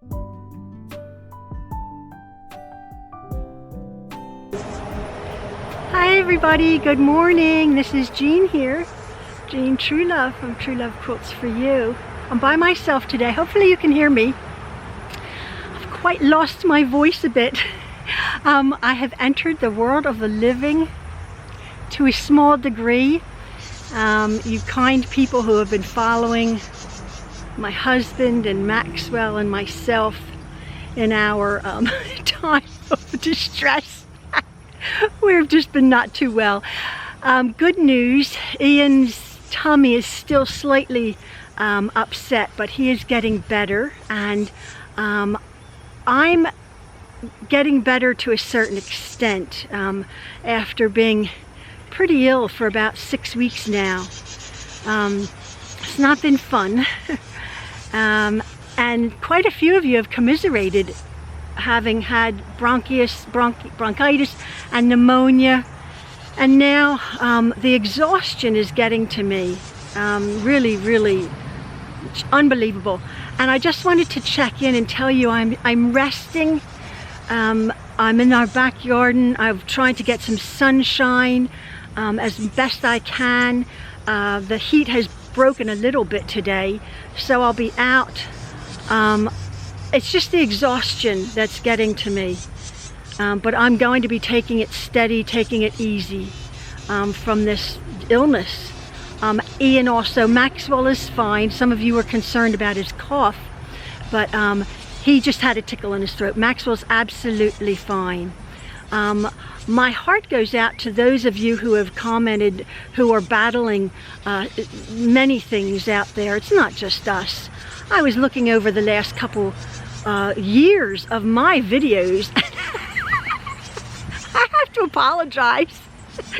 Hi everybody, good morning. This is Jean here. Jean Truelove from Truelove Quilts for You. I'm by myself today. Hopefully you can hear me. I've quite lost my voice a bit. I have entered the world of the living to a small degree. You kind people who have been following my husband and Maxwell and myself in our time of distress. We've just been not too well. Good news, Ian's tummy is still slightly upset, but he is getting better, and I'm getting better to a certain extent after being pretty ill for about 6 weeks now. It's not been fun. And quite a few of you have commiserated having had bronchitis and pneumonia, and now the exhaustion is getting to me. Really unbelievable. And I just wanted to check in and tell you I'm resting. I'm in our backyard and I'm trying to get some sunshine as best I can. The heat has broken a little bit today, so I'll be out. It's just the exhaustion that's getting to me. But I'm going to be taking it steady, taking it easy from this illness. Ian also, Maxwell is fine. Some of you were concerned about his cough, but he just had a tickle in his throat. Maxwell's absolutely fine. My heart goes out to those of you who have commented, who are battling many things out there. It's not just us. I was looking over the last couple years of my videos. I have to apologize.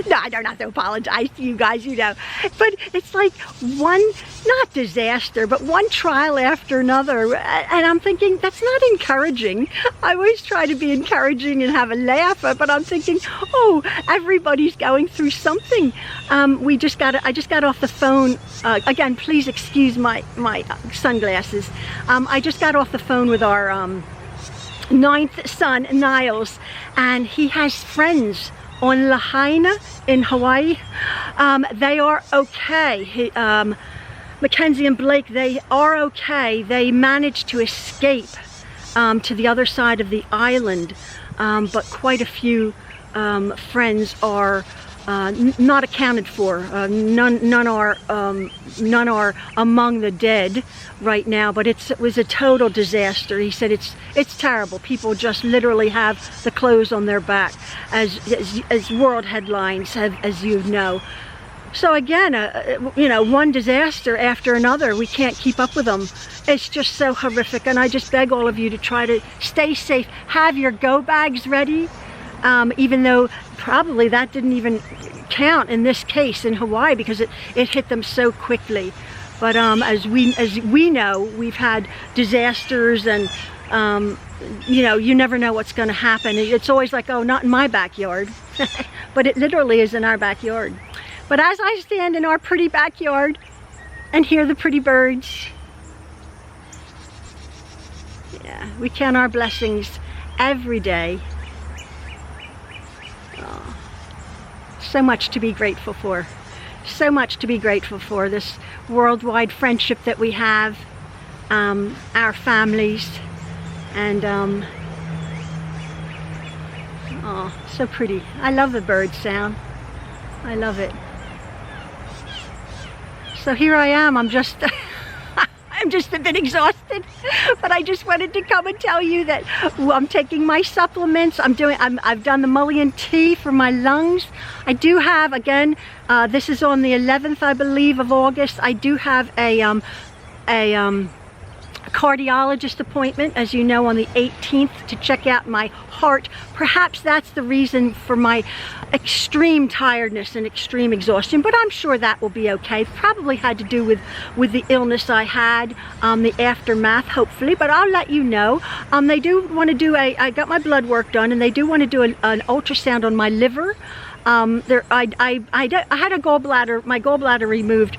No, I don't have to apologize to you guys, you know. But it's like one, not disaster, but one trial after another. And I'm thinking, that's not encouraging. I always try to be encouraging and have a laugh, but I'm thinking, oh, everybody's going through something. I just got off the phone. Again, please excuse my sunglasses. I just got off the phone with our 9th son, Niles, and he has friends on Lahaina in Hawaii. They are okay. Mackenzie and Blake, they are okay. They managed to escape to the other side of the island, but quite a few friends are not accounted for. None are among the dead right now, but it was a total disaster. He said it's terrible. People just literally have the clothes on their back, as world headlines have, as you know. So again, you know, one disaster after another. We can't keep up with them. It's just so horrific, and I just beg all of you to try to stay safe. Have your go bags ready, even though probably that didn't even count in this case in Hawaii because it hit them so quickly. But as we know, we've had disasters, and you know, you never know what's going to happen. It's always like, oh, not in my backyard. But it literally is in our backyard. But as I stand in our pretty backyard and hear the pretty birds, yeah, we count our blessings every day. Oh, so much to be grateful for. So much to be grateful for. This worldwide friendship that we have, our families, and oh, so pretty. I love the bird sound. I love it. So here I am. I'm just I'm just a bit exhausted, but I just wanted to come and tell you that I'm taking my supplements. I've done the mullein tea for my lungs. I do have, again, this is on the 11th, I believe, of August. I do have a cardiologist appointment, as you know, on the 18th to check out my heart. Perhaps that's the reason for my extreme tiredness and extreme exhaustion, but I'm sure that will be okay. Probably had to do with the illness I had, the aftermath, hopefully, but I'll let you know. They do want to do I got my blood work done, and they do want to do an ultrasound on my liver. I had a gallbladder, my gallbladder removed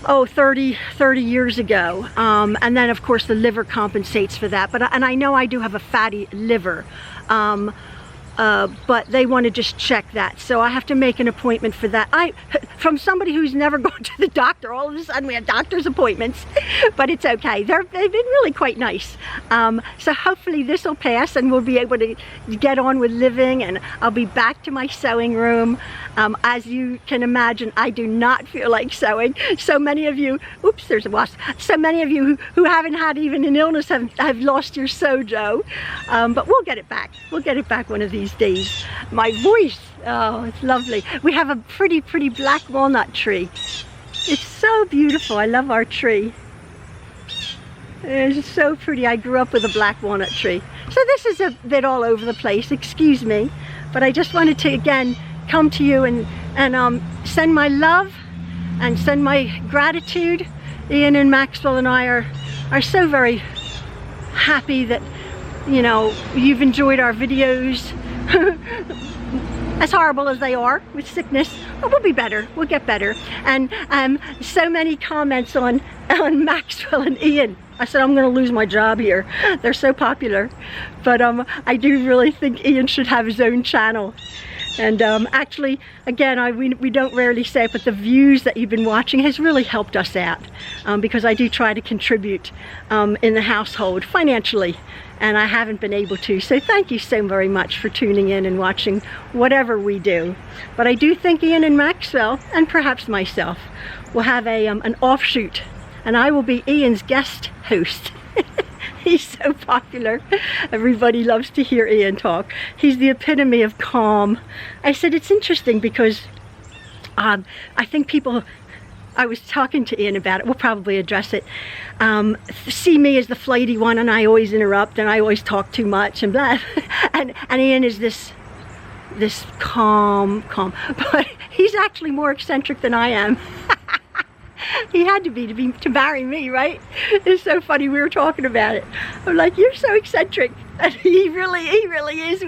oh, 30 years ago. And then of course the liver compensates for that. And I know I do have a fatty liver. But they want to just check that, so I have to make an appointment for that. From somebody who's never gone to the doctor, all of a sudden we have doctor's appointments, but it's okay. They've been really quite nice. So hopefully this will pass and we'll be able to get on with living, and I'll be back to my sewing room. As you can imagine, I do not feel like sewing. So many of you, oops, there's a wasp. So many of you who haven't had even an illness have lost your sojo, but we'll get it back. We'll get it back one of these days. My voice, oh, it's lovely. We have a pretty black walnut tree. It's so beautiful. I love our tree. It's so pretty. I grew up with a black walnut tree. So this is a bit all over the place, excuse me, but I just wanted to again come to you and send my love and send my gratitude. Ian and Maxwell and I are so very happy that, you know, you've enjoyed our videos. As horrible as they are with sickness, but we'll be better. We'll get better. And so many comments on Maxwell and Ian. I said I'm going to lose my job here. They're so popular, but I do really think Ian should have his own channel. And actually, again, we don't rarely say it, but the views that you've been watching has really helped us out, because I do try to contribute in the household financially, and I haven't been able to. So thank you so very much for tuning in and watching whatever we do. But I do think Ian and Maxwell, and perhaps myself, will have an offshoot, and I will be Ian's guest host. He's so popular. Everybody loves to hear Ian talk. He's the epitome of calm. I said it's interesting because I think people, I was talking to Ian about it, we'll probably address it, see me as the flighty one, and I always interrupt and I always talk too much and blah. And Ian is this calm, but he's actually more eccentric than I am. He had to marry me, right? It's so funny, we were talking about it. I'm like, you're so eccentric. And he really is.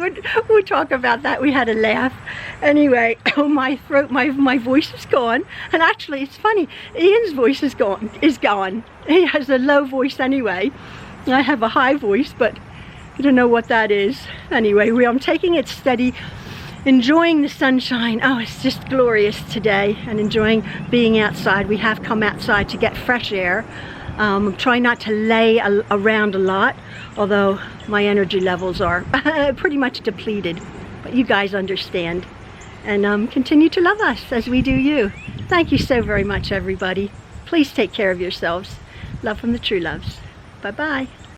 We'll talk about that. We had a laugh. Anyway, oh, my throat, my voice is gone. And actually, it's funny, Ian's voice is gone. He has a low voice anyway. I have a high voice, but I don't know what that is. Anyway, I'm taking it steady. Enjoying the sunshine. Oh, it's just glorious today, and enjoying being outside. We have come outside to get fresh air. I'm trying not to lay around a lot, although my energy levels are pretty much depleted. But you guys understand, and continue to love us as we do you. Thank you so very much, everybody. Please take care of yourselves. Love from the Trueloves. Bye-bye.